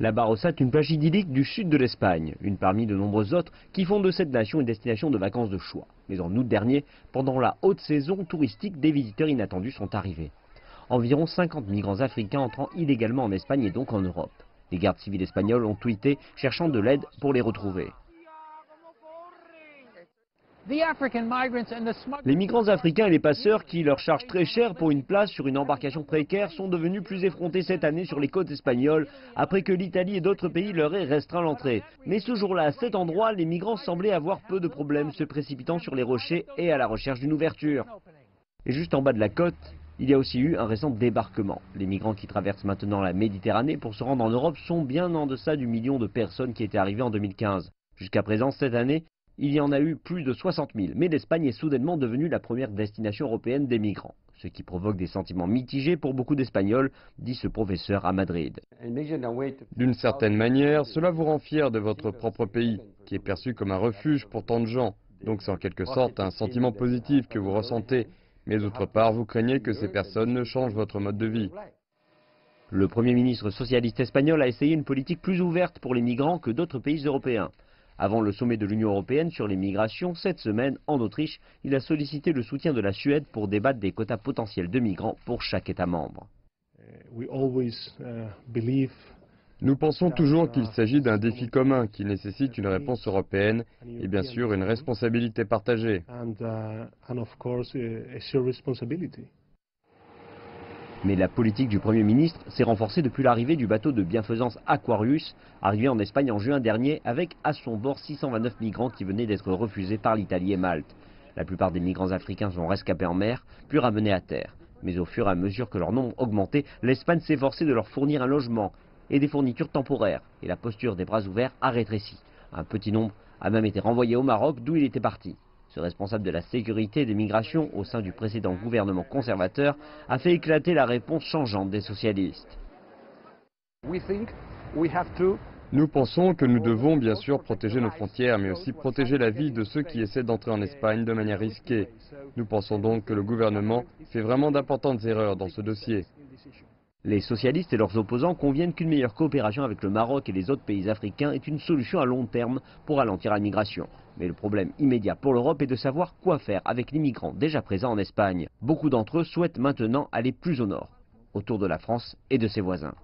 La Barossa est une plage idyllique du sud de l'Espagne, une parmi de nombreuses autres qui font de cette nation une destination de vacances de choix. Mais en août dernier, pendant la haute saison touristique, des visiteurs inattendus sont arrivés. Environ 50 migrants africains entrant illégalement en Espagne et donc en Europe. Les gardes civils espagnols ont tweeté cherchant de l'aide pour les retrouver. Les migrants africains et les passeurs qui leur chargent très cher pour une place sur une embarcation précaire sont devenus plus effrontés cette année sur les côtes espagnoles après que l'Italie et d'autres pays leur aient restreint l'entrée. Mais ce jour-là, à cet endroit, les migrants semblaient avoir peu de problèmes, se précipitant sur les rochers et à la recherche d'une ouverture. Et juste en bas de la côte, il y a aussi eu un récent débarquement. Les migrants qui traversent maintenant la Méditerranée pour se rendre en Europe sont bien en deçà du million de personnes qui étaient arrivées en 2015. Jusqu'à présent, cette année, il y en a eu plus de 60 000, mais l'Espagne est soudainement devenue la première destination européenne des migrants, ce qui provoque des sentiments mitigés pour beaucoup d'Espagnols, dit ce professeur à Madrid. D'une certaine manière, cela vous rend fier de votre propre pays, qui est perçu comme un refuge pour tant de gens. Donc c'est en quelque sorte un sentiment positif que vous ressentez, mais d'autre part, vous craignez que ces personnes ne changent votre mode de vie. Le Premier ministre socialiste espagnol a essayé une politique plus ouverte pour les migrants que d'autres pays européens. Avant le sommet de l'Union européenne sur les migrations, cette semaine, en Autriche, il a sollicité le soutien de la Suède pour débattre des quotas potentiels de migrants pour chaque État membre. Nous pensons toujours qu'il s'agit d'un défi commun qui nécessite une réponse européenne et bien sûr une responsabilité partagée. Mais la politique du Premier ministre s'est renforcée depuis l'arrivée du bateau de bienfaisance Aquarius, arrivé en Espagne en juin dernier avec à son bord 629 migrants qui venaient d'être refusés par l'Italie et Malte. La plupart des migrants africains sont rescapés en mer, puis ramenés à terre. Mais au fur et à mesure que leur nombre augmentait, l'Espagne s'est forcée de leur fournir un logement et des fournitures temporaires, et la posture des bras ouverts a rétréci. Un petit nombre a même été renvoyé au Maroc, d'où il était parti. Ce responsable de la sécurité et des migrations au sein du précédent gouvernement conservateur a fait éclater la réponse changeante des socialistes. Nous pensons que nous devons bien sûr protéger nos frontières, mais aussi protéger la vie de ceux qui essaient d'entrer en Espagne de manière risquée. Nous pensons donc que le gouvernement fait vraiment d'importantes erreurs dans ce dossier. Les socialistes et leurs opposants conviennent qu'une meilleure coopération avec le Maroc et les autres pays africains est une solution à long terme pour ralentir la migration. Mais le problème immédiat pour l'Europe est de savoir quoi faire avec les migrants déjà présents en Espagne. Beaucoup d'entre eux souhaitent maintenant aller plus au nord, autour de la France et de ses voisins.